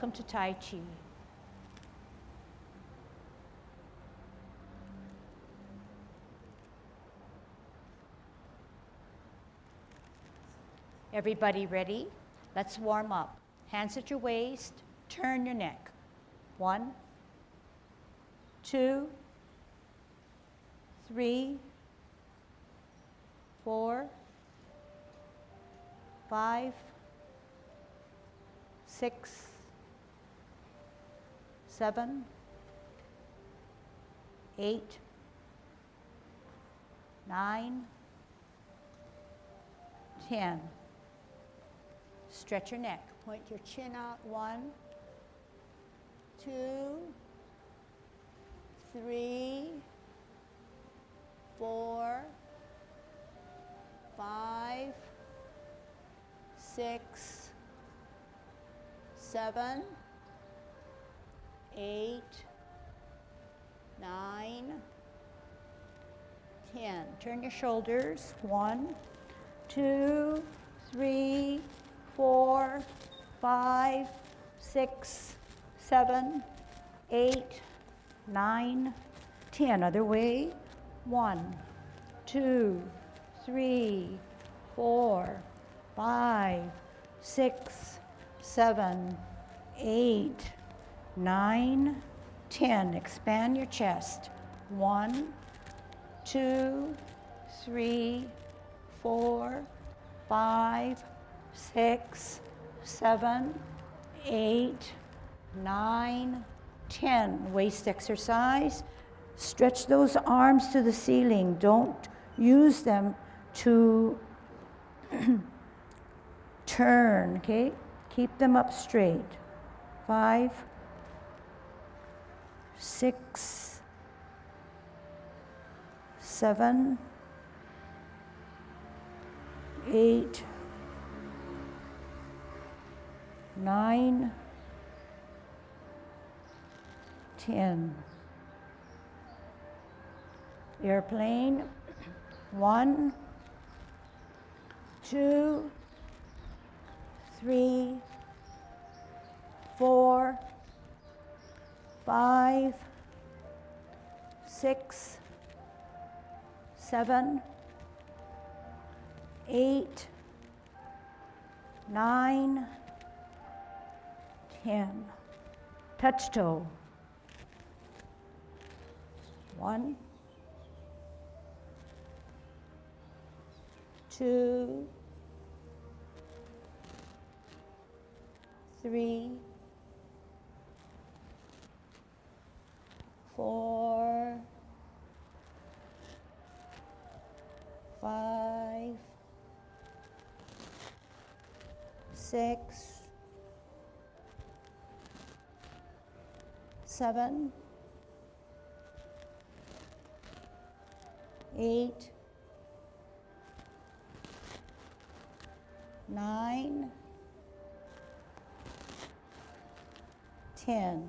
welcome to Tai Chi. Everybody ready? Let's warm up. Hands at your waist, turn your neck. 1, 2, 3, 4, 5, 6, 7, 8, 9, 10. Stretch your neck. Point your chin out. 1, 2, 3, 4, 5, 6, 7, 8, 9, 10. Turn your shoulders. 1, 2, 3, 4, 5, 6, 7, 8, 9, 10. Other way. 1, 2, 3, 4, 5, 6, 7, 8, 9, 10. Expand your chest. 1, 2, 3, 4, 5, 6, 7, 8, 9, 10. Waist exercise. Stretch those arms to the ceiling. Don't use them to turn, okay? Keep them up straight. 5, 6, 7, 8, 9, 10. Airplane. 1, 2, 3, 4, 5, 6, 7, 8, 9, 10. Touch toe. 1, 2, 3, 4, 5, 6, 7, 8, 9, 10.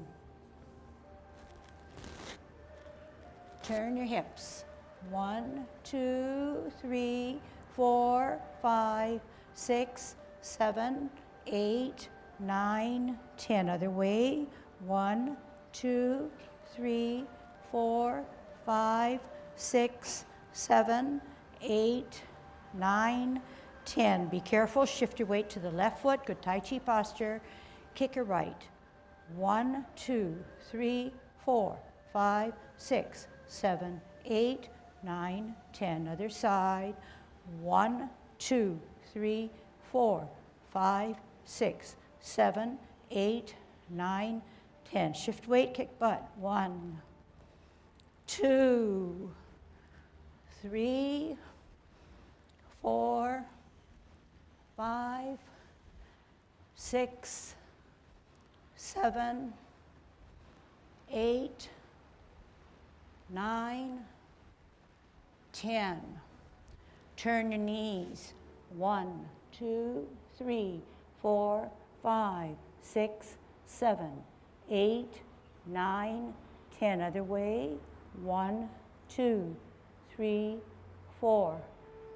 Turn your hips. 1, 2, 3, 4, 5, 6, 7, 8, 9, 10. Other way. 1, 2, 3, 4, 5, 6, 7, 8, 9, 10. Be careful. Shift your weight to the left foot. Good Tai Chi posture. Kick your right. 1, 2, 3, 4, 5, 6, 7, 8, 9, 10. Other side. 1, 2, 3, 4, 5, 6, 7, 8, 9, 10. Shift weight, kick butt. 1, 2, 3, 4, 5, 6, 7, 8, 9, 10. Turn your knees. 1, 2, 3, 4, 5, 6, 7, 8, 9, 10. Other way. 1, 2, 3, 4,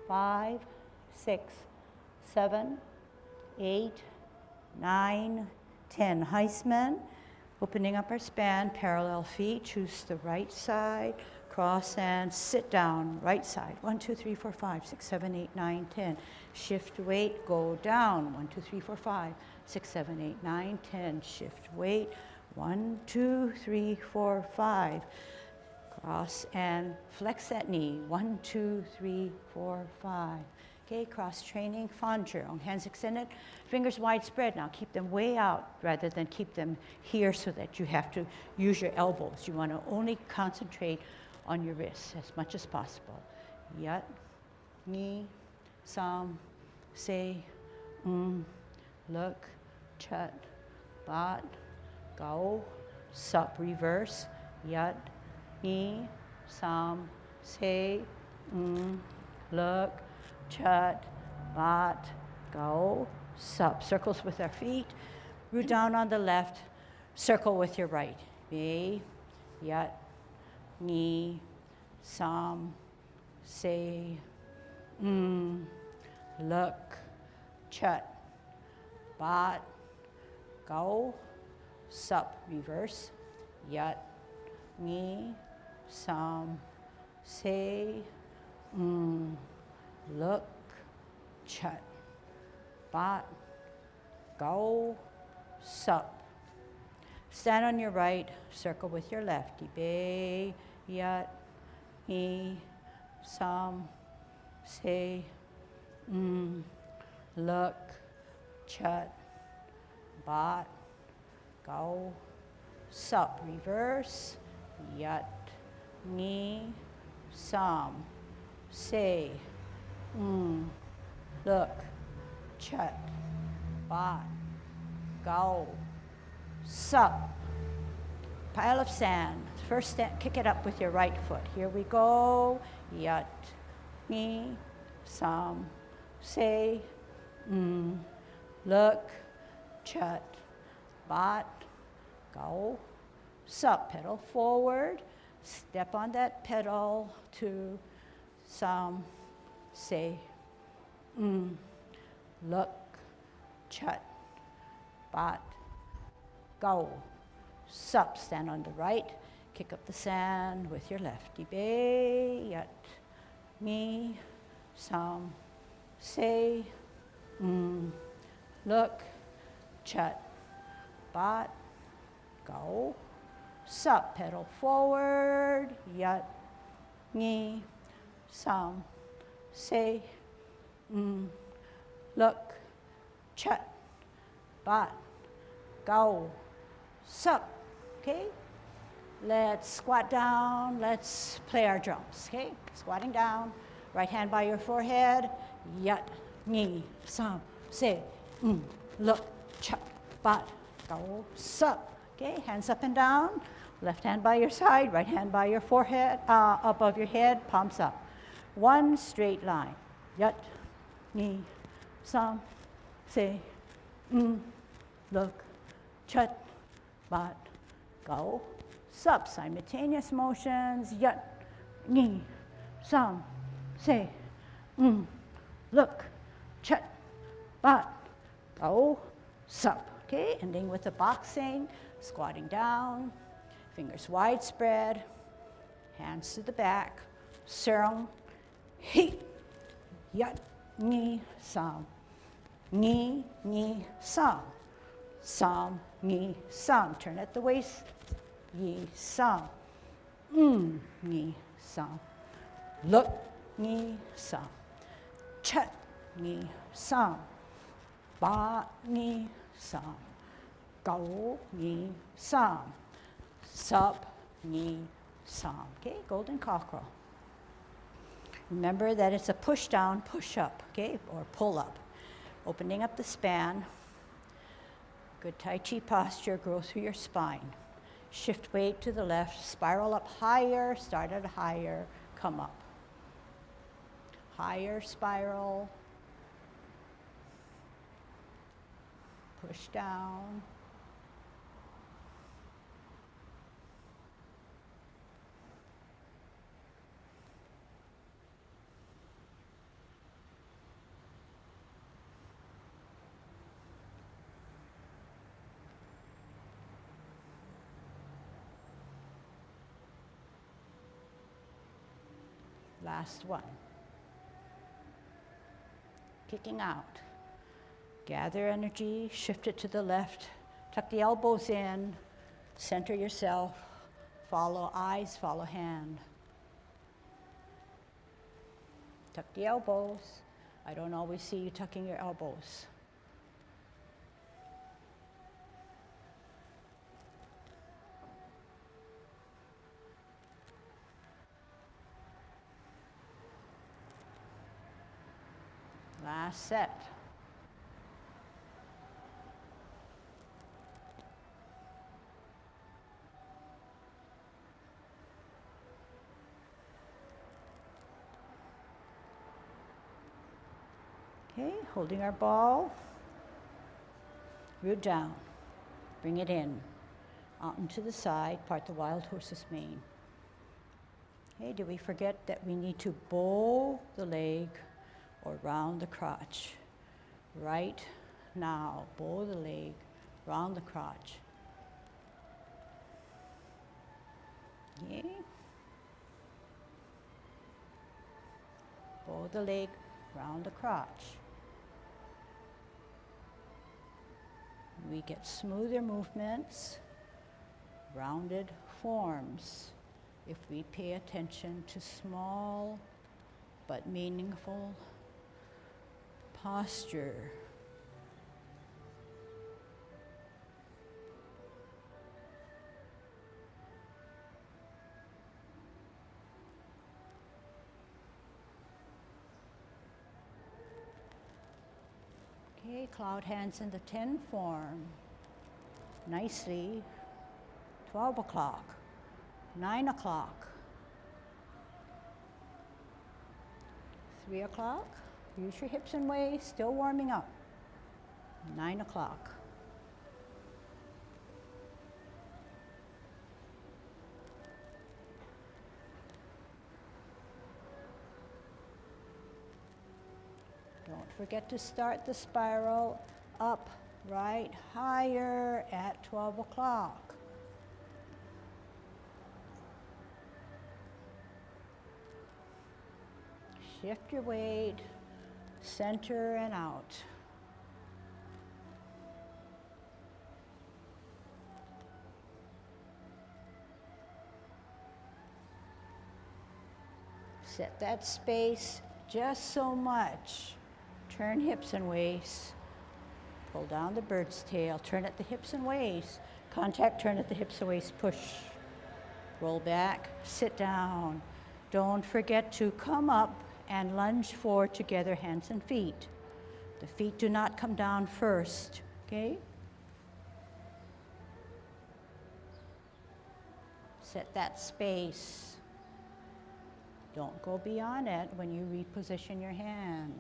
5, 6, 7, 8, 9, 10. Heisman, opening up our span, parallel feet, choose the right side, cross and sit down, right side. 1, 2, 3, 4, 5, 6, 7, 8, 9, 10. Shift weight, go down. 1, 2, 3, 4, 5, 6, 7, 8, 9, 10. Shift weight, 1, 2, 3, 4, 5. Cross and flex that knee. 1, 2, 3, 4, 5. Okay, cross training, fanzhong. Hands extended, fingers wide spread. Now keep them way out rather than keep them here so that you have to use your elbows. You want to only concentrate on your wrists as much as possible. Yat, ni, sam, se, look, chat, bat, go, sup, reverse. Yat, ni, sam, se, look, chat, bat, go, sup. Circles with our feet. Root down on the left. Circle with your right. Be, yat, ni, sam, se, look, chat, bat, go, sup. Reverse. Yat, ni, sam, se, look, chat, bat, go, sup. Stand on your right, circle with your left. Be, yat, ni, sam, se, look, chat, bat, go, sup. Reverse. Yat, ni, sam, se, look, chat, bat, go, sup. Pile of sand. First stand, kick it up with your right foot. Here we go. Yat, ni, sam, se, look, chat, bat, go, sup. Pedal forward. Step on that pedal to sam, se, look, chat, bat, go, sup. Stand on the right, kick up the sand with your left. Be, yat, ni, sam, se, look, chat, bat, go, sup. Pedal forward, yat, ni, sam, se, look, chat, bat, go, sup. Okay? Let's squat down. Let's play our drums. Okay? Squatting down. Right hand by your forehead. Yat, ni, sam, se, look, chat, bat, go, sup. Okay? Hands up and down. Left hand by your side. Right hand by your forehead, above your head. Palms up. One straight line. Yat, ni, sam, se, look, chat, bat, go, sup. Simultaneous motions. Yat, ni, sam, se, look, chat, bat, go, sup. Okay, ending with the boxing, squatting down, fingers widespread, hands to the back, serong, he, yat, ni, sam, ni, sam, sam, ni, sam. Turn at the waist, yi, sam, ni, sam, look, ni, sam, chat, ni, sam, ba, ni, sam, go, ni, sam, sup, ni, sam. Okay, golden cockerel. Remember that it's a push down, push up, okay, or pull up. Opening up the span. Good Tai Chi posture, grow through your spine. Shift weight to the left, spiral up higher, start at higher, come up. Higher spiral. Push down. Last one. Kicking out. Gather energy, shift it to the left, tuck the elbows in, center yourself, follow eyes, follow hand. Tuck the elbows. I don't always see you tucking your elbows. Last set. Okay, holding our ball. Root down. Bring it in. Out and to the side, part the wild horse's mane. Okay, did we forget that we need to bow the leg or round the crotch? Right now, bow the leg, round the crotch. Okay. Bow the leg, round the crotch. We get smoother movements, rounded forms, if we pay attention to small but meaningful posture. Okay, cloud hands in the 10 form. Nicely. 12 o'clock, 9 o'clock, 3 o'clock. Use your hips and waist, still warming up. 9 o'clock. Don't forget to start the spiral up, right, higher at 12 o'clock. Shift your weight, center and out. Set that space just so much. Turn hips and waist. Pull down the bird's tail. Turn at the hips and waist. Contact, turn at the hips and waist. Push. Roll back. Sit down. Don't forget to come up and lunge forward together, hands and feet. The feet do not come down first, okay? Set that space. Don't go beyond it when you reposition your hand.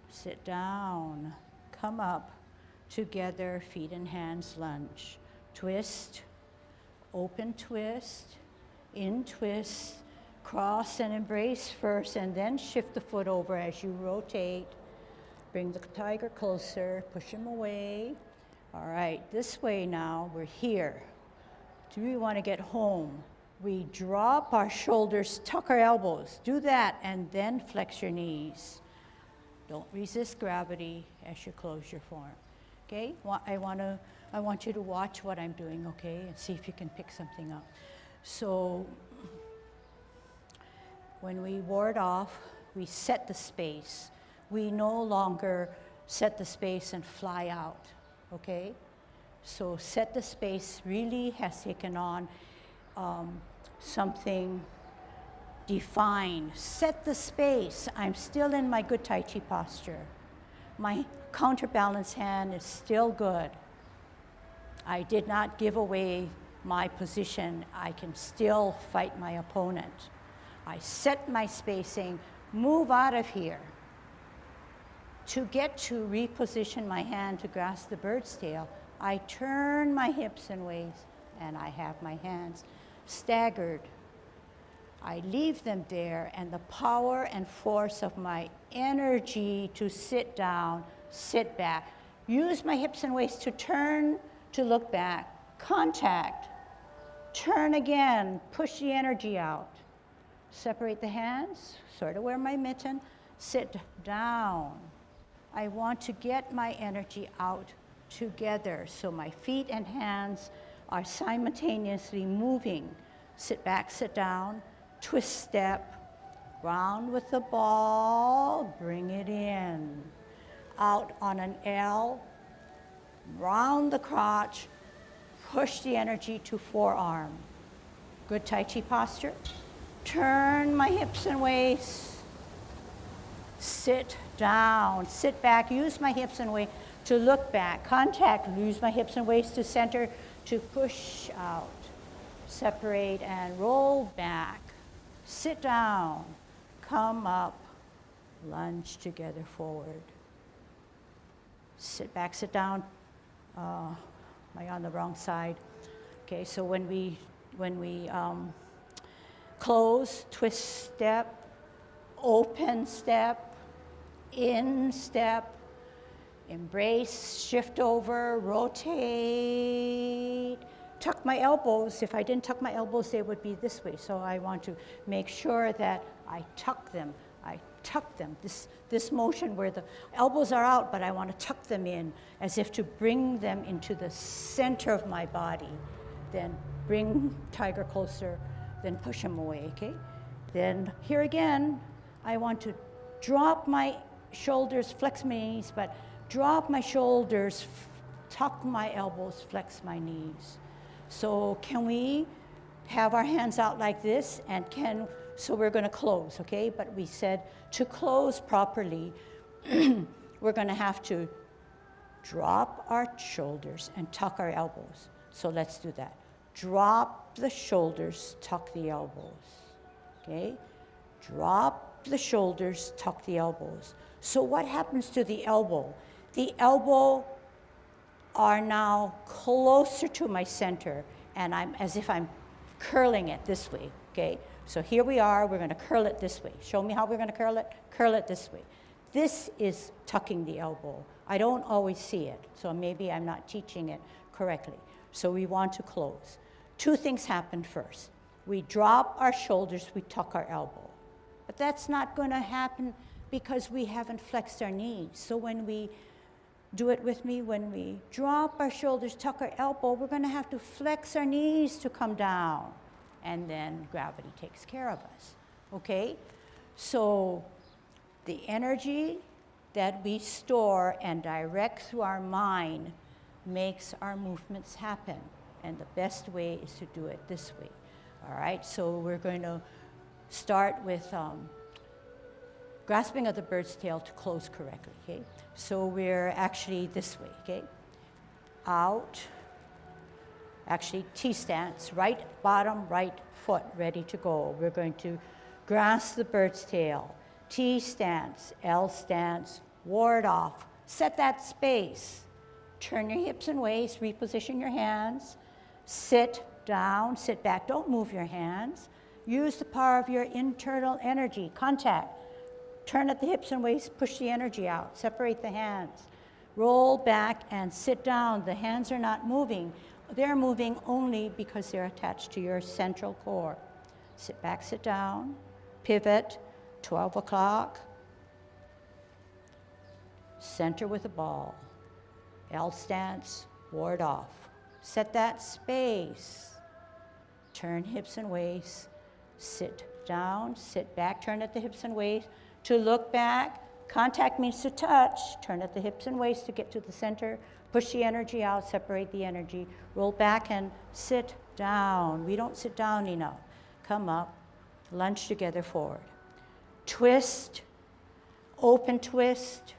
Sit down, come up, together, feet and hands, lunge. Twist, open twist, in twist, cross and embrace first, and then shift the foot over as you rotate. Bring the tiger closer, push him away. All right, this way now, we're here. Do we want to get home? We drop our shoulders, tuck our elbows. Do that, and then flex your knees. Don't resist gravity as you close your form. Okay? I want you to watch what I'm doing, okay? And see if you can pick something up. So when we ward off, we set the space. We no longer set the space and fly out, okay? So set the space really has taken on something defined. Set the space. I'm still in my good Tai Chi posture. My counterbalance hand is still good. I did not give away my position. I can still fight my opponent. I set my spacing, move out of here. To get to reposition my hand to grasp the bird's tail, I turn my hips and waist, and I have my hands staggered. I leave them there, and the power and force of my energy to sit down, sit back. Use my hips and waist to turn, to look back. Contact. Turn again, push the energy out. Separate the hands, sort of wear my mitten, sit down. I want to get my energy out together so my feet and hands are simultaneously moving. Sit back, sit down, twist step, round with the ball, bring it in. Out on an L, round the crotch, push the energy to forearm. Good Tai Chi posture. Turn my hips and waist. Sit down, sit back, use my hips and waist to look back. Contact, use my hips and waist to center, to push out. Separate and roll back. Sit down, come up, lunge together forward. Sit back, sit down. Am I on the wrong side? Okay, so when we close, twist step, open step, in step, embrace, shift over, rotate, tuck my elbows. If I didn't tuck my elbows, they would be this way. So I want to make sure that I tuck them. This motion where the elbows are out, but I want to tuck them in as if to bring them into the center of my body. Then bring tiger closer, then push him away, okay? Then here again, I want to drop my shoulders, flex my knees, but drop my shoulders, tuck my elbows, flex my knees. So can we have our hands out like this, and so we're going to close, okay? But we said to close properly, we're going to have to drop our shoulders and tuck our elbows. So let's do that. Drop the shoulders, tuck the elbows, okay? Drop the shoulders, tuck the elbows. So what happens to the elbow? The elbow are now closer to my center, and I'm as if I'm curling it this way, okay? So here we are, we're gonna curl it this way. Show me how we're gonna curl it. Curl it this way. This is tucking the elbow. I don't always see it, so maybe I'm not teaching it correctly. So we want to close. Two things happen first. We drop our shoulders, we tuck our elbow. But that's not gonna happen because we haven't flexed our knees. So when we do it with me, when we drop our shoulders, tuck our elbow, we're gonna have to flex our knees to come down. And then gravity takes care of us, okay? So the energy that we store and direct through our mind makes our movements happen. And the best way is to do it this way, all right? So we're going to start with grasping of the bird's tail to close correctly, okay? So we're actually this way, okay? Out, actually T-stance, right bottom, right foot, ready to go. We're going to grasp the bird's tail, T-stance, L stance, ward off, set that space. Turn your hips and waist, reposition your hands, sit down, sit back, don't move your hands. Use the power of your internal energy, contact. Turn at the hips and waist, push the energy out, separate the hands. Roll back and sit down. The hands are not moving. They're moving only because they're attached to your central core. Sit back, sit down, pivot, 12 o'clock. Center with the ball. L stance, ward off. Set that space. Turn hips and waist. Sit down, sit back, turn at the hips and waist. To look back, contact means to touch. Turn at the hips and waist to get to the center. Push the energy out, separate the energy. Roll back and sit down. We don't sit down enough. Come up, lunge together forward. Twist, open twist,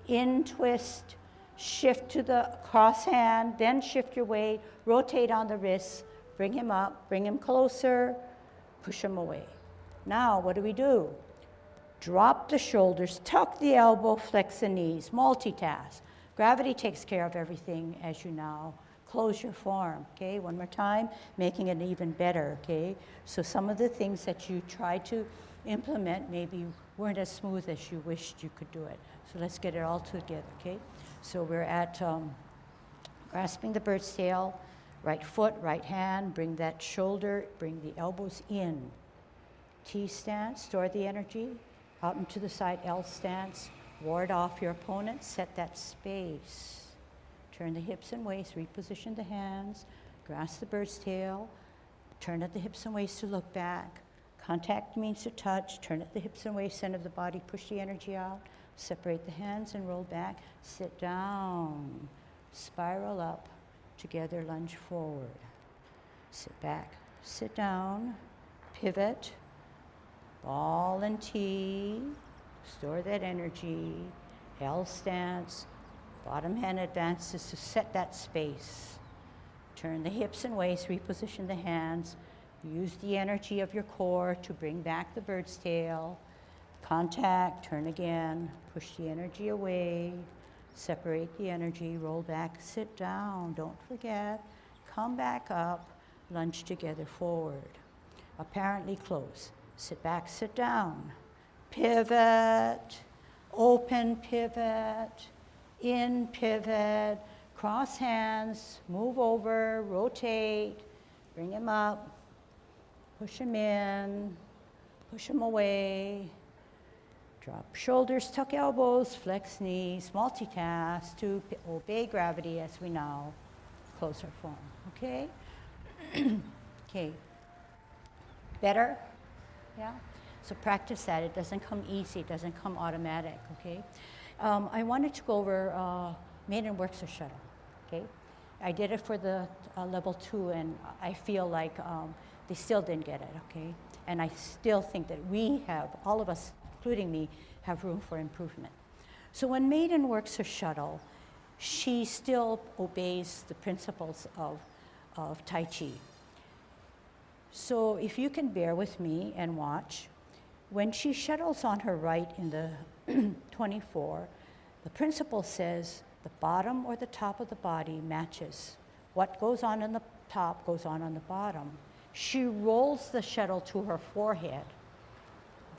in twist, shift to the cross hand, then shift your weight, rotate on the wrists, bring him up, bring him closer, push him away. Now, what do? Drop the shoulders, tuck the elbow, flex the knees, multitask. Gravity takes care of everything as you now close your form, okay? One more time, making it even better, okay? So some of the things that you tried to implement maybe weren't as smooth as you wished you could do it. So let's get it all together, okay? So we're at grasping the bird's tail, Right foot, right hand, bring that shoulder, bring the elbows in. T stance, store the energy. Out and to the side, L stance. Ward off your opponent, set that space. Turn the hips and waist, reposition the hands. Grasp the bird's tail. Turn at the hips and waist to look back. Contact means to touch. Turn at the hips and waist, center of the body, push the energy out. Separate the hands and roll back. Sit down. Spiral up. Together, lunge forward. Sit back. Sit down. Pivot. Ball and T. Store that energy. L stance. Bottom hand advances to set that space. Turn the hips and waist, reposition the hands. Use the energy of your core to bring back the bird's tail. Contact, turn again, push the energy away, separate the energy, roll back, sit down, don't forget. Come back up, lunge together forward. Apparently close. Sit back, sit down. Pivot, open pivot, in pivot, cross hands, move over, rotate, bring him up, push him in, push him away, drop shoulders, tuck elbows, flex knees, multitask to obey gravity as we now close our form, okay? Okay, better? Yeah? So practice that. It doesn't come easy, it doesn't come automatic, okay? I wanted to go over maiden works or shuttle, okay? I did it for the level 2, and I feel like they still didn't get it, okay? And I still think that we have, all of us, including me, have room for improvement. So when maiden works her shuttle, she still obeys the principles of Tai Chi. So if you can bear with me and watch, when she shuttles on her right in the 24, the principle says the bottom or the top of the body matches. What goes on the top goes on the bottom. She rolls the shuttle to her forehead.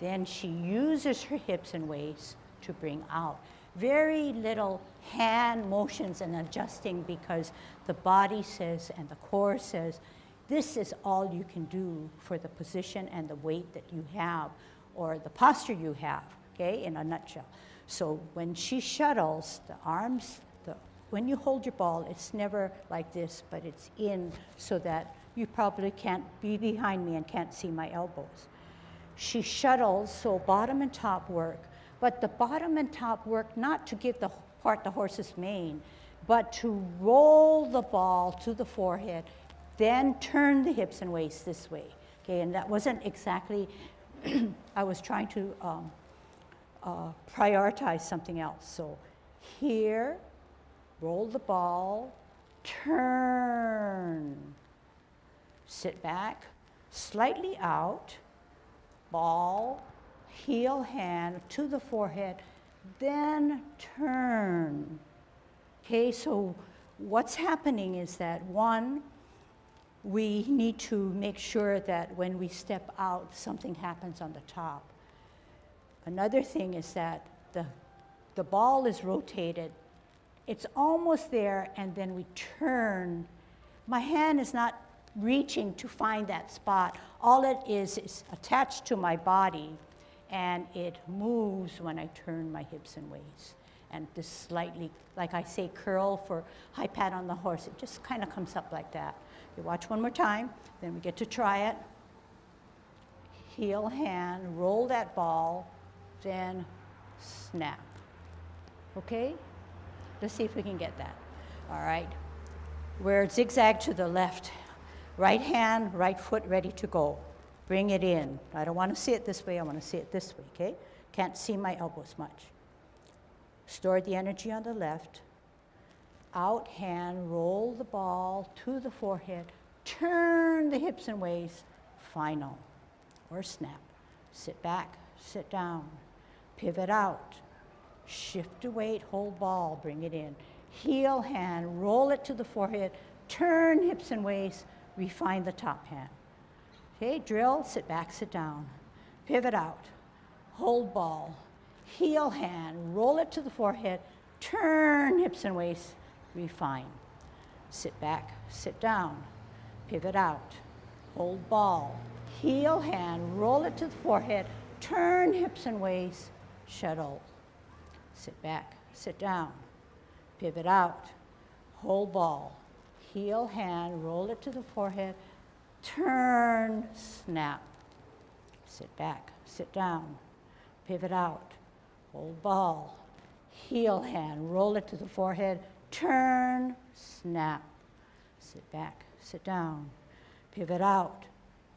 Then she uses her hips and waist to bring out. Very little hand motions and adjusting, because the body says and the core says, this is all you can do for the position and the weight that you have, or the posture you have, okay, in a nutshell. So when she shuttles, the arms, when you hold your ball, it's never like this, but it's in so that you probably can't be behind me and can't see my elbows. She shuttles, so bottom and top work, but the bottom and top work not to give the part the horse's mane, but to roll the ball to the forehead, then turn the hips and waist this way, okay? And that wasn't exactly, I was trying to prioritize something else. So here, roll the ball, turn, sit back, slightly out, ball, heel hand to the forehead, then turn. Okay, so what's happening is that, one, we need to make sure that when we step out, something happens on the top. Another thing is that the ball is rotated. It's almost there, and then we turn. My hand is not reaching to find that spot. All it is attached to my body, and it moves when I turn my hips and waist. And this slightly, like I say, curl for high pat on the horse. It just kind of comes up like that. You watch one more time, then we get to try it. Heel hand, roll that ball, then snap. Okay? Let's see if we can get that. All right. We're zigzag to the left. Right hand, right foot ready to go. Bring it in. I don't want to see it this way, I want to see it this way, okay? Can't see my elbows much. Store the energy on the left. Out hand, roll the ball to the forehead. Turn the hips and waist. Final. Or snap. Sit back, sit down. Pivot out. Shift the weight, hold ball, bring it in. Heel hand, roll it to the forehead. Turn hips and waist. Refine the top hand. Okay, drill, sit back, sit down. Pivot out. Hold ball. Heel hand, roll it to the forehead. Turn hips and waist. Refine. sit back, sit down, pivot out, hold ball, heel, hand, roll it to the forehead, turn hips and waist, shuttle, sit back, sit down, pivot out, hold ball, heel, hand, roll it to the forehead, turn, snap, sit back, sit down, pivot out, hold ball, heel, hand, roll it to the forehead, turn, snap, sit back, sit down, pivot out,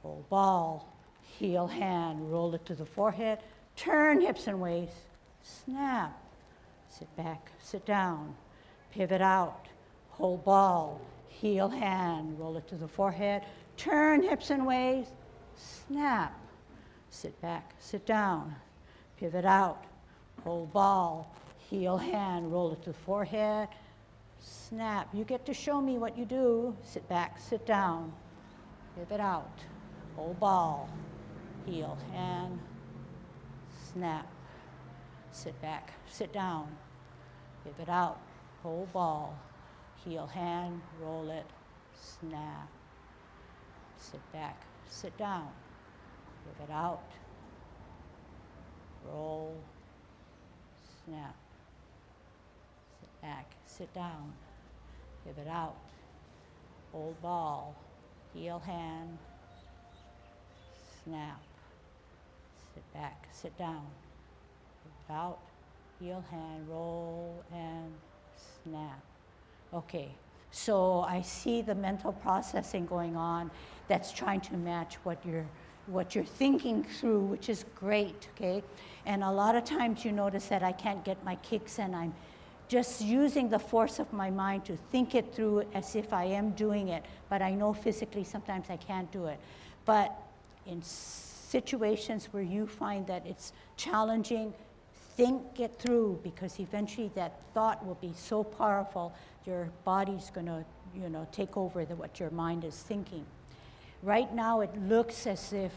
hold ball, heel, hand, roll it to the forehead, turn hips and waist, snap, sit back, sit down, pivot out, hold ball, heel, hand, roll it to the forehead, turn hips and waist, snap, sit back, sit down, pivot out, hold ball, heel, hand, roll it to the forehead, snap. You get to show me what you do. Sit back, sit down, pivot out, hold ball, heel, hand, snap, sit back, sit down, pivot out, hold ball, heel, hand, roll it, snap, sit back, sit down, pivot out, roll, snap, sit back, sit down, pivot out, hold ball, heel, hand, snap, sit back, sit down, pivot out, heel, hand, roll, and snap. Okay, so I see the mental processing going on that's trying to match what you're thinking through, which is great, okay? And a lot of times you notice that I can't get my kicks and I'm just using the force of my mind to think it through as if I am doing it, but I know physically sometimes I can't do it. But in situations where you find that it's challenging, think it through, because eventually that thought will be so powerful, your body's gonna, take over what your mind is thinking. Right now it looks as if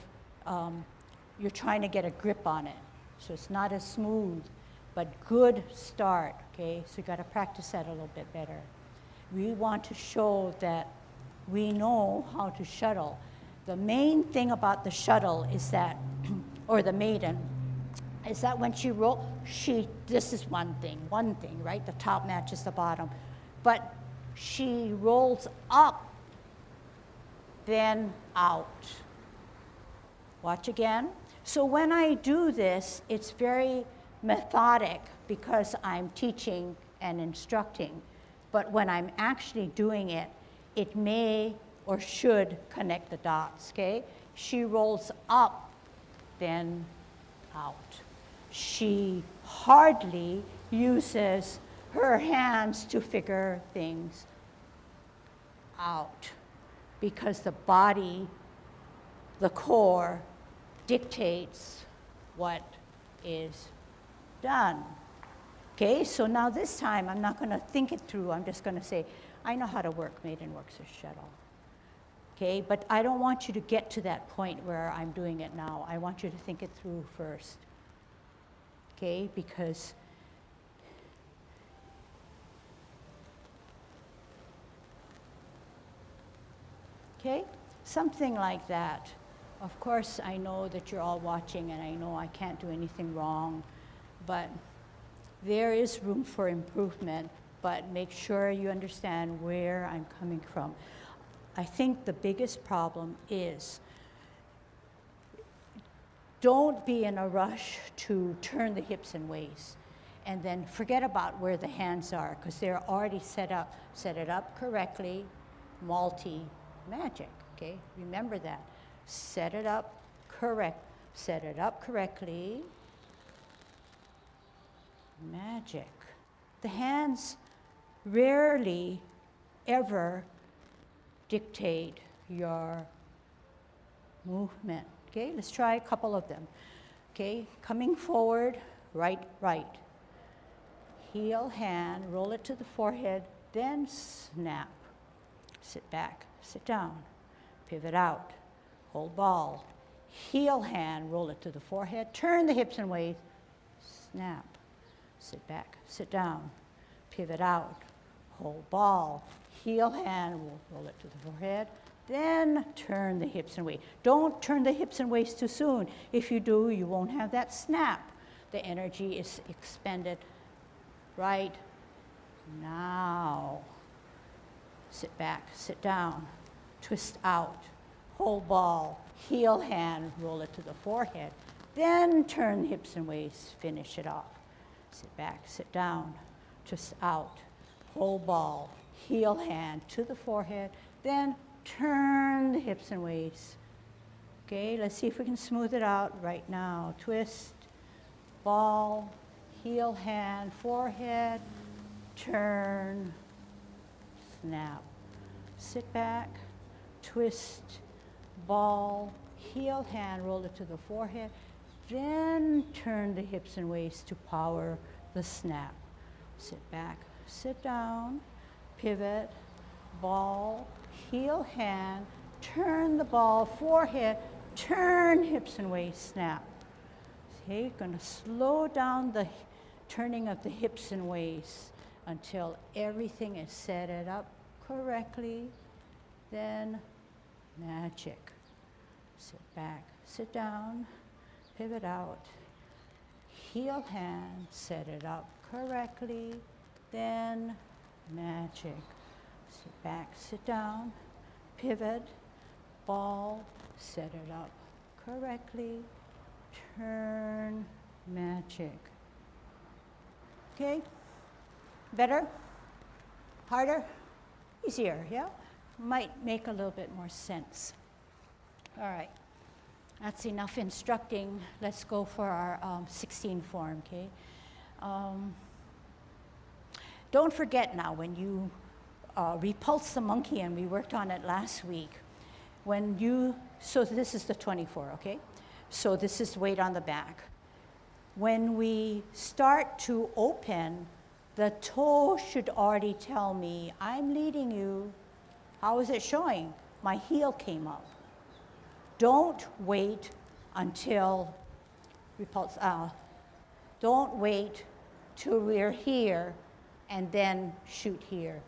you're trying to get a grip on it. So it's not as smooth, but good start, okay? So you gotta practice that a little bit better. We want to show that we know how to shuttle. The main thing about the shuttle is that, or the maiden, is that when she rolls, this is one thing, right? The top matches the bottom. But she rolls up, then out. Watch again. So when I do this, it's very methodic because I'm teaching and instructing. But when I'm actually doing it, it may or should connect the dots, okay? She rolls up, then out. She hardly uses her hands to figure things out because the body, the core, dictates what is done. Okay, so now this time I'm not going to think it through. I'm just going to say, I know how to work. Maiden works a shuttle. Okay, but I don't want you to get to that point where I'm doing it now. I want you to think it through first. Okay, because okay, something like that. Of course, I know that you're all watching and I know I can't do anything wrong, but there is room for improvement, but make sure you understand where I'm coming from. I think the biggest problem is don't be in a rush to turn the hips and waist and then forget about where the hands are because they're already set up. Set it up correctly, magic, okay? Remember that. Set it up correctly, magic. The hands rarely ever dictate your movement. Okay, let's try a couple of them. Okay, coming forward, right. Heel, hand, roll it to the forehead, then snap. Sit back, sit down, pivot out, hold ball. Heel, hand, roll it to the forehead, turn the hips and waist, snap. Sit back, sit down, pivot out, hold ball. heel hand, we'll roll it to the forehead, then turn the hips and waist. Don't turn the hips and waist too soon. If you do, you won't have that snap. The energy is expended right now. Sit back, sit down, twist out, hold ball, heel hand, roll it to the forehead, then turn the hips and waist, finish it off. Sit back, sit down, twist out, hold ball, heel hand to the forehead, then turn the hips and waist. Okay, let's see if we can smooth it out right now. Twist, ball, heel hand, forehead, turn, snap. Sit back, twist, ball, heel hand, roll it to the forehead, then turn the hips and waist to power the snap. Sit back, sit down, pivot, ball, heel hand, turn the ball, forehead, turn hips and waist, snap. Okay, gonna slow down the turning of the hips and waist until everything is set it up correctly, then magic. Sit back, sit down, pivot out, heel hand, set it up correctly, then magic. Sit back, sit down, pivot, ball, set it up correctly, turn, magic. Okay? Better? Harder? Easier, yeah? Might make a little bit more sense. All right. That's enough instructing. Let's go for our 16 form, okay? Don't forget now, when you repulse the monkey, and we worked on it last week, so this is the 24, okay? So this is weight on the back. When we start to open, the toe should already tell me, I'm leading you. How is it showing? My heel came up. Don't wait until repulse. Don't wait till we're here and then shoot here.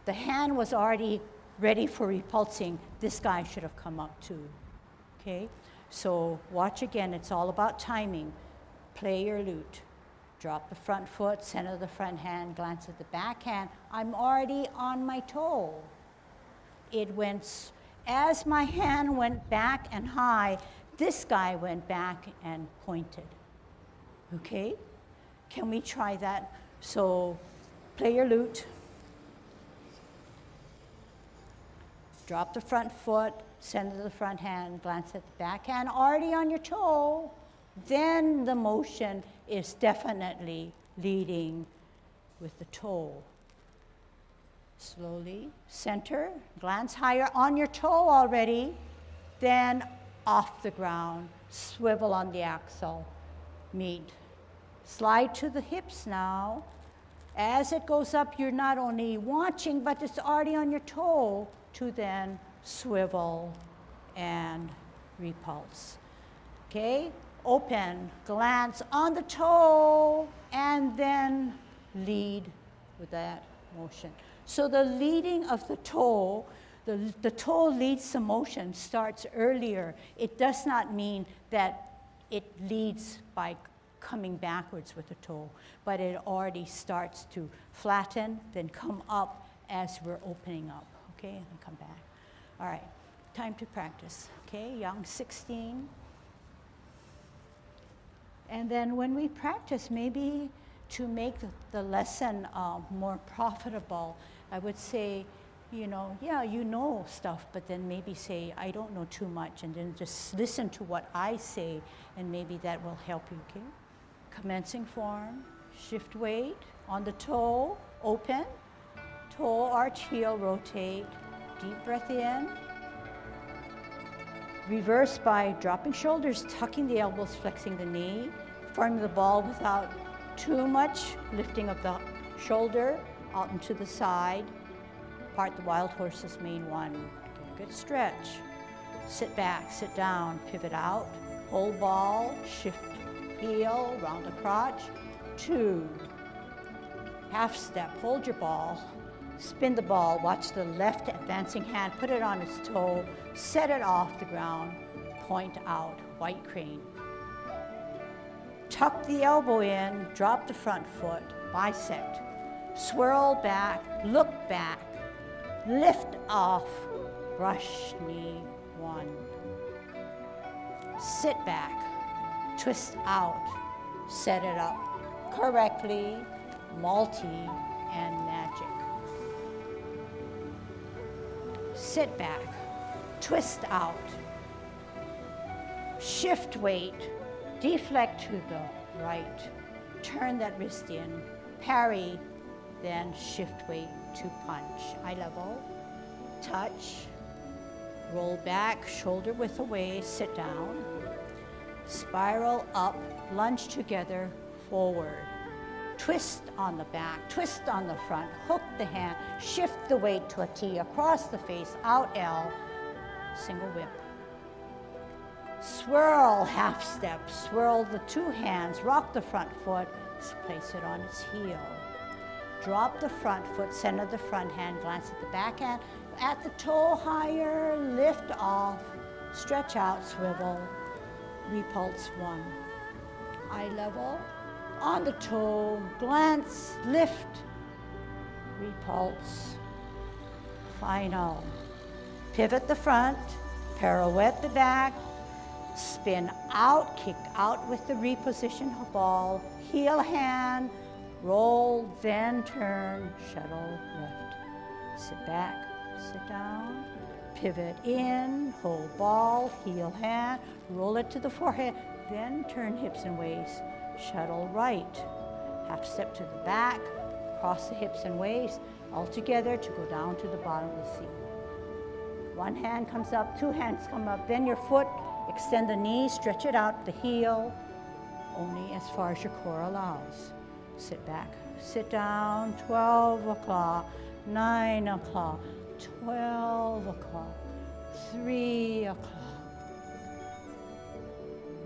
The hand was already ready for repulsing. This guy should have come up too. Okay? So watch again. It's all about timing. Play your lute. Drop the front foot, center the front hand, glance at the back hand. I'm already on my toe. It went, as my hand went back and high, this guy went back and pointed. Okay? Can we try that? So play your lute. Drop the front foot, center the front hand, glance at the back hand, already on your toe. Then the motion is definitely leading with the toe. Slowly, center, glance higher on your toe already, then off the ground, swivel on the axle, meet. Slide to the hips now. As it goes up, you're not only watching, but it's already on your toe to then swivel and repulse. Okay? Open, glance on the toe, and then lead with that motion. So the leading of the toe, the toe leads the motion, starts earlier. It does not mean that it leads by coming backwards with the toe, but it already starts to flatten, then come up as we're opening up, okay, and come back. All right, time to practice, okay, young 16. And then when we practice, maybe to make the lesson more profitable, I would say, you know, yeah, you know stuff, but then maybe say, I don't know too much, and then just listen to what I say, and maybe that will help you, okay? Commencing form, shift weight on the toe, open, toe, arch, heel, rotate, deep breath in. Reverse by dropping shoulders, tucking the elbows, flexing the knee, forming the ball without too much lifting of the shoulder out and to the side. Part the wild horse's main one. Good stretch. Sit back, sit down, pivot out, hold ball, shift heel, round the crotch, 2. Half step, hold your ball, Spin the ball, watch the left advancing hand, put it on its toe, set it off the ground, point out, white crane. Tuck the elbow in, drop the front foot, bisect. Swirl back, look back, lift off, brush knee, 1. Sit back, twist out, set it up correctly, multi and magic. Sit back, twist out, shift weight, deflect to the right, turn that wrist in, parry, then shift weight to punch. Eye level, touch, roll back, shoulder width away, sit down, spiral up, lunge together, forward. Twist on the back, twist on the front, hook the hand, shift the weight to a T, across the face, out L, single whip. Swirl, half step, swirl the 2 hands, rock the front foot, place it on its heel. Drop the front foot, center the front hand, glance at the back hand, at the toe higher, lift off, stretch out, swivel, repulse 1. Eye level, on the toe, glance, lift, repulse, final. Pivot the front, pirouette the back, spin out, kick out with the repositioned ball, heel hand, roll, then turn, shuttle left. Sit back, sit down, pivot in, hold ball, heel hand, roll it to the forehead, then turn hips and waist, shuttle right. Half step to the back, cross the hips and waist, all together to go down to the bottom of the seat. 1 hand comes up, 2 hands come up, then your foot, extend the knee, stretch it out, the heel, only as far as your core allows. Sit back, sit down, 12 o'clock, 9 o'clock, 12 o'clock, 3 o'clock,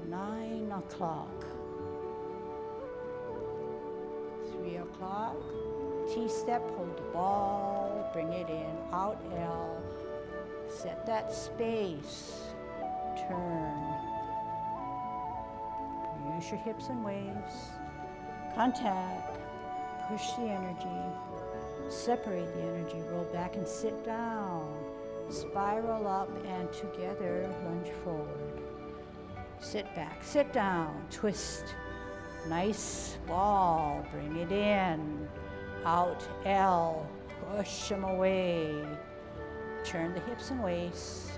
9 o'clock, 3 o'clock, T-step, hold the ball, bring it in, out L, set that space, turn, use your hips and waist, contact, push the energy, separate the energy, roll back and sit down, spiral up and together, lunge forward. Sit back, sit down, twist, nice ball, bring it in, out L, push them away, turn the hips and waist,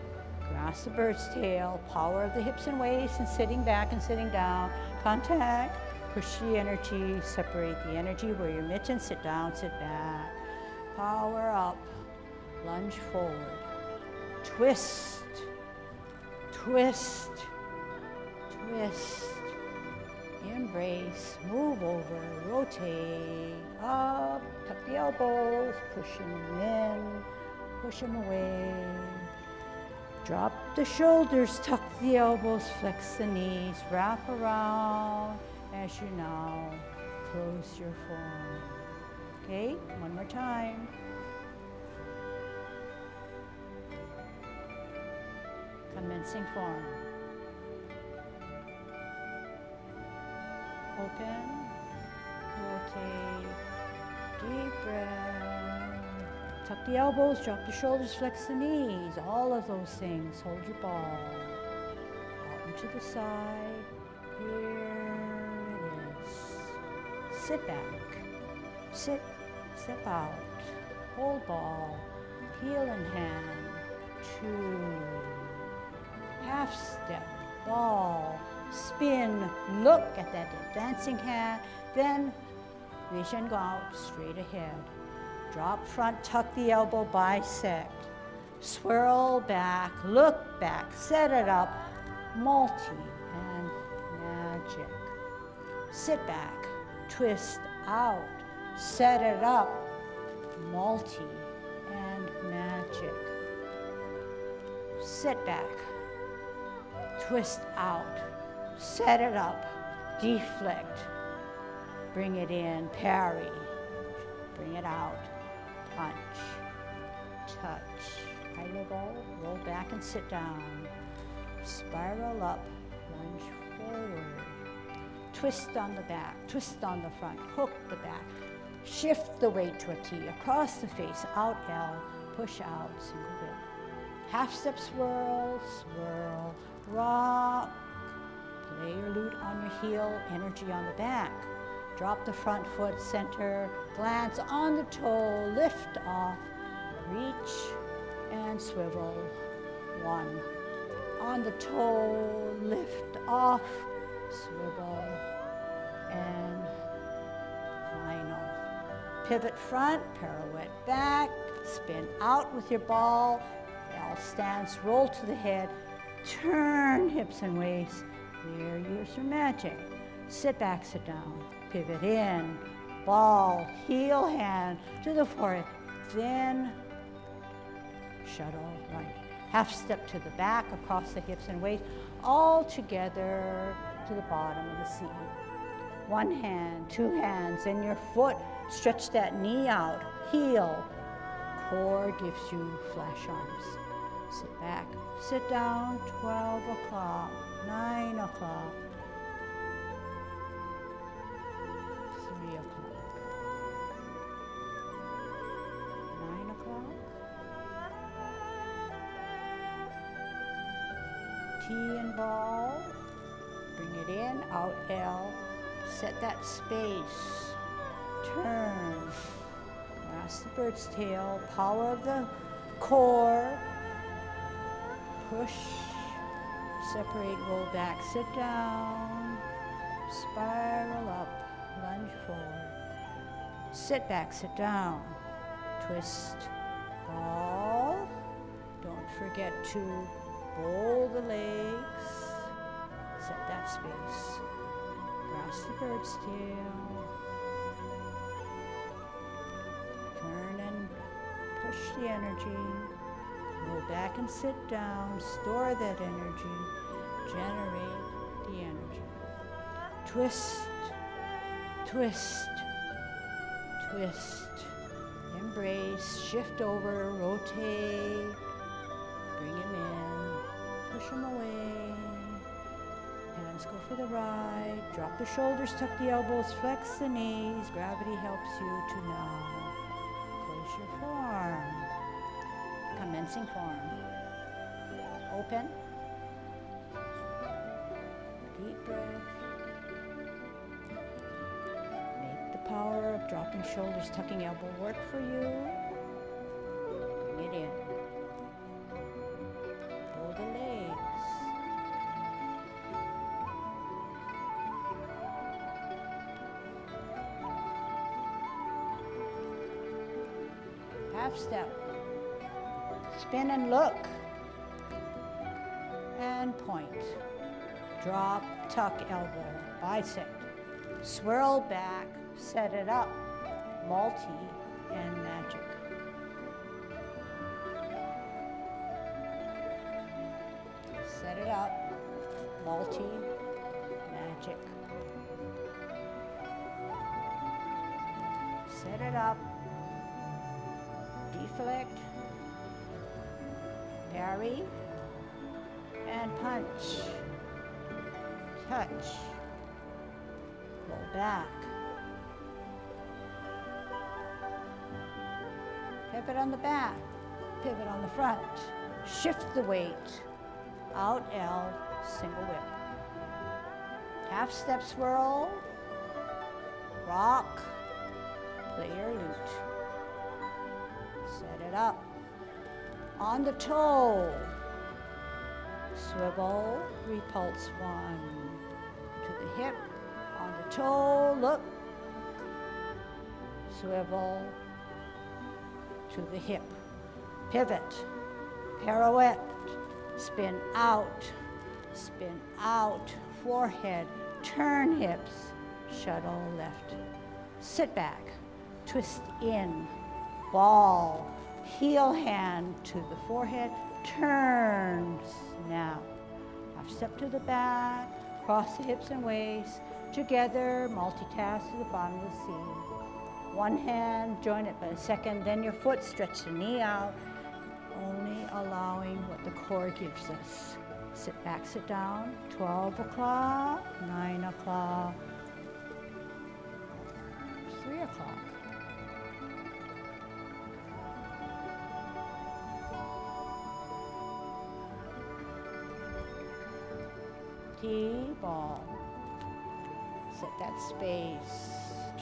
grasp the bird's tail, power of the hips and waist, and sitting back and sitting down, contact, push the energy, separate the energy, wear your mitts, sit down, sit back, power up, lunge forward, twist, twist, twist, embrace, move over, rotate, up, tuck the elbows, push them in, push them away, drop the shoulders, tuck the elbows, flex the knees, wrap around as you now close your form. Okay, one more time. Commencing form. Open, rotate, deep breath. Tuck the elbows, drop the shoulders, flex the knees, all of those things. Hold your ball. Out and to the side. Here it is. Sit back. Sit, step out. Hold ball. Heel in hand. 2. Half step. Ball. Spin. Look at that advancing hand. Then vision go out straight ahead. Drop front, tuck the elbow, bisect. Swirl back, look back, set it up, multi and magic. Sit back, twist out, set it up, multi and magic. Sit back, twist out, set it up, deflect, bring it in, parry, bring it out, punch, touch. High level, roll back and sit down. Spiral up, lunge forward. Twist on the back, twist on the front, hook the back. Shift the weight to a T, across the face, out L, push out, single whip. Half step swirl, swirl, rock. Play your lute on your heel, energy on the back. Drop the front foot, center, glance on the toe, lift off, reach and swivel. 1. On the toe, lift off, swivel, and final. Pivot front, pirouette back, spin out with your ball, L stance, roll to the head, turn hips and waist. There, use your magic. Sit back, sit down, pivot in, ball, heel hand to the forehead, then shuttle right. Half step to the back, across the hips and waist, all together to the bottom of the seat. 1 hand, 2 hands, and your foot, stretch that knee out, heel. Core gives you flash arms. Sit back, sit down, 12 o'clock, 9 o'clock, 3 o'clock, 9 o'clock. T and ball, bring it in, out L, set that space, turn, grasp the bird's tail, power of the core, push, separate, roll back, sit down, spiral up, lunge forward, sit back, sit down, twist, ball, don't forget to roll the legs, set that space, grasp the bird's tail, turn and push the energy, roll back and sit down, store that energy, generate the energy. Twist, twist, twist, embrace, shift over, rotate, bring him in, push him away, hands go for the ride, drop the shoulders, tuck the elbows, flex the knees, gravity helps you to now close your forearm. Commencing form. Open. Deep breath. Make the power of dropping shoulders, tucking elbow work for you. Bring it in. Roll the legs. Half step. Spin and look, and point. Drop, tuck, elbow, bisect. Swirl back, set it up, multi and magic. Set it up, multi, magic. Set it up, deflect, parry, and punch, touch, roll back, pivot on the back, pivot on the front, shift the weight, out L, single whip, half step swirl, rock, play your lute, set it up, on the toe, swivel, repulse 1, to the hip, on the toe, look, swivel, to the hip, pivot, pirouette, spin out, forehead, turn hips, shuttle left, sit back, twist in, ball, heel hand to the forehead, turns now. Half step to the back, cross the hips and waist, together, multitask to the bottom of the seat. One hand, join it by the second, then your foot, stretch the knee out, only allowing what the core gives us. Sit back, sit down, 12 o'clock, 9 o'clock, 3 o'clock. T-ball. Set that space.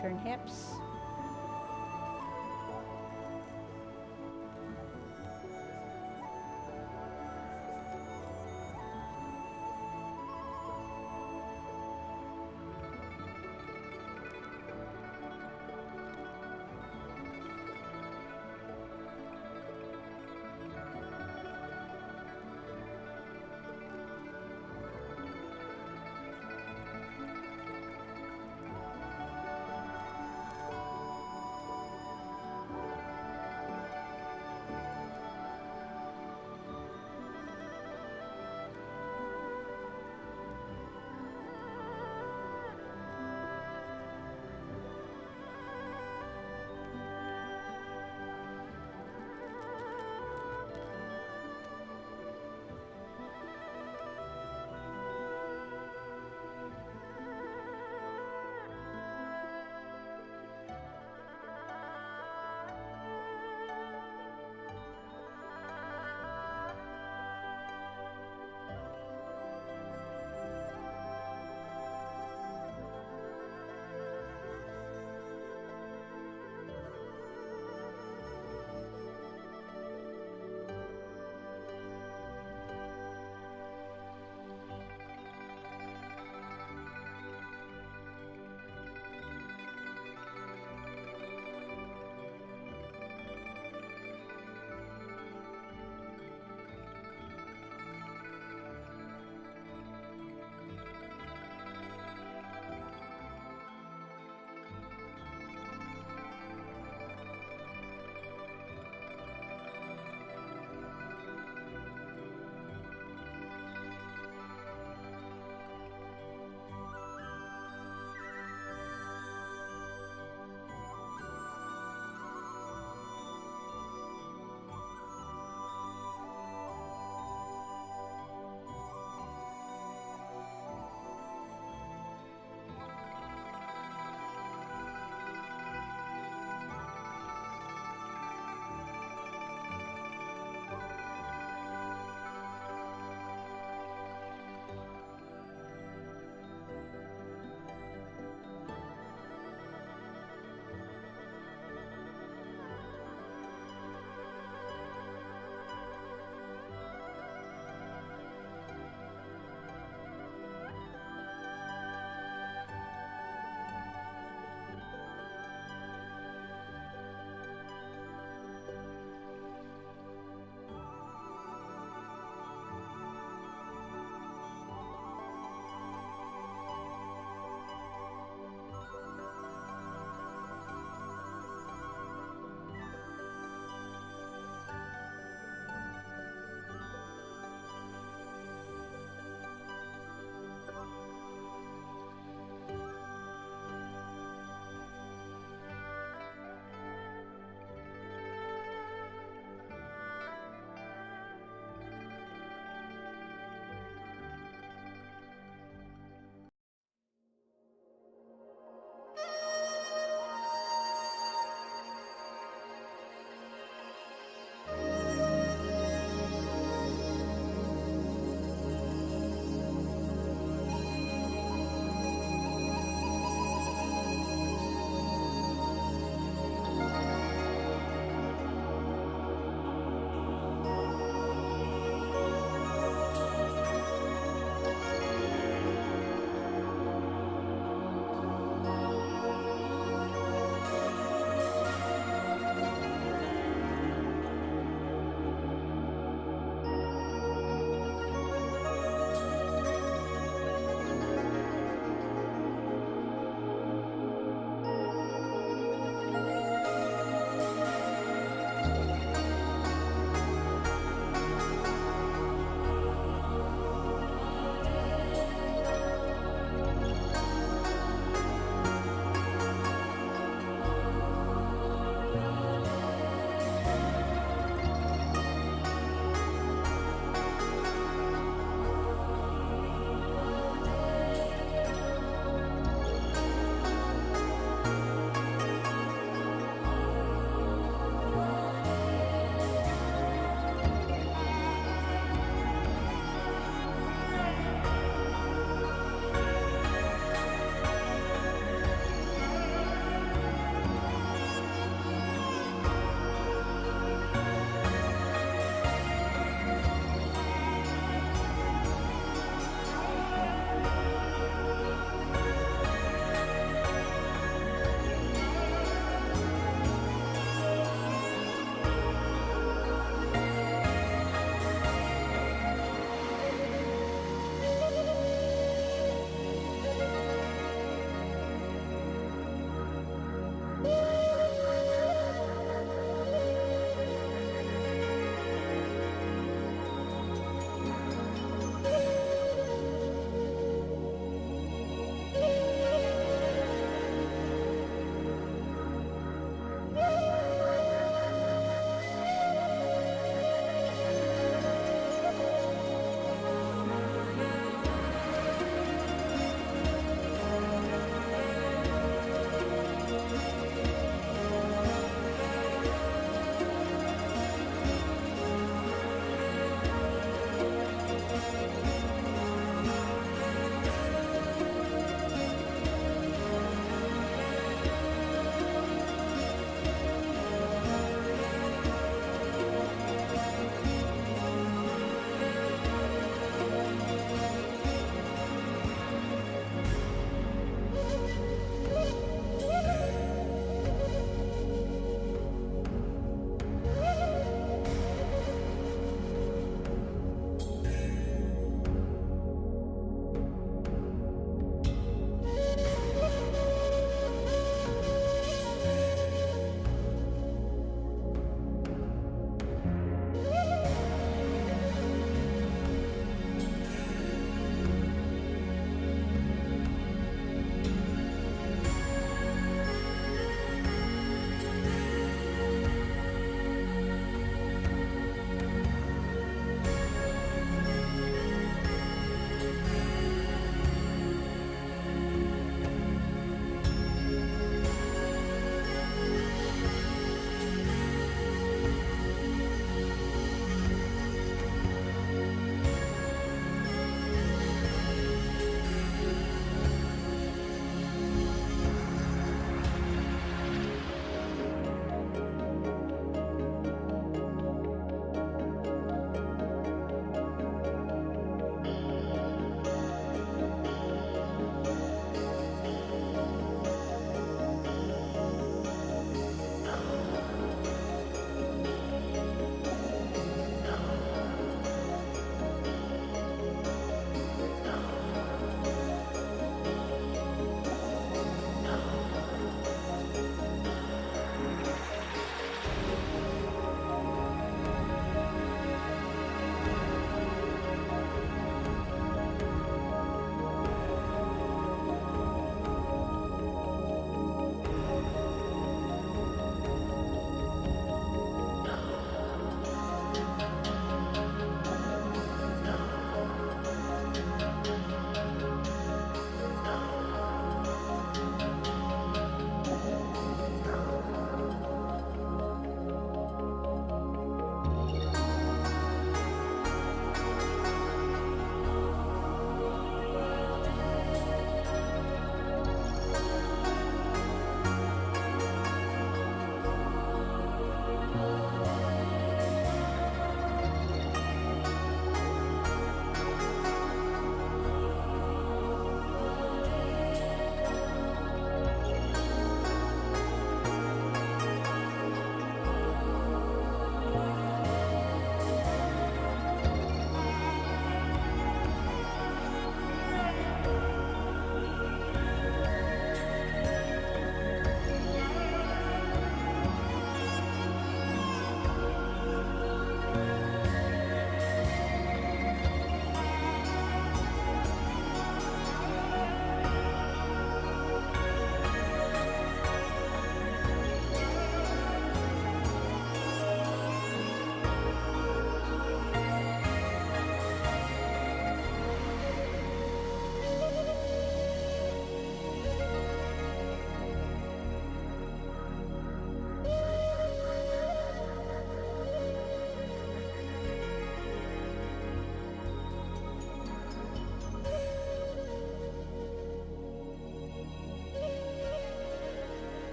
Turn hips.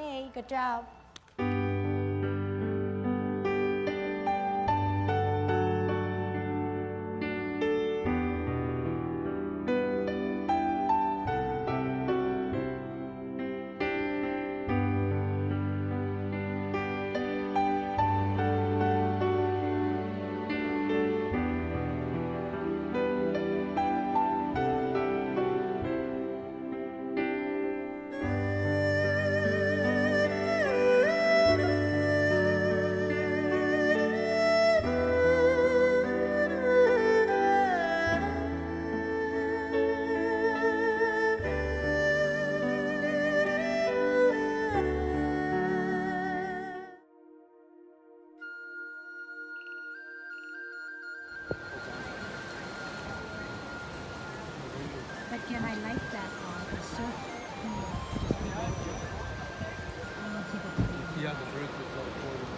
Okay, good job. But again, I like that the surf. Yeah, the bridge is all forward.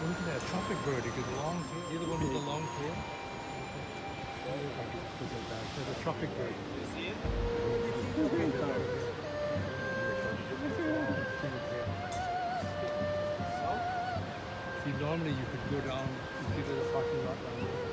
Look at that tropic bird, it got long tail. You're the one with the long tail? There's a tropic bird. You see it? See, normally you could go down, you see the parking lot down there.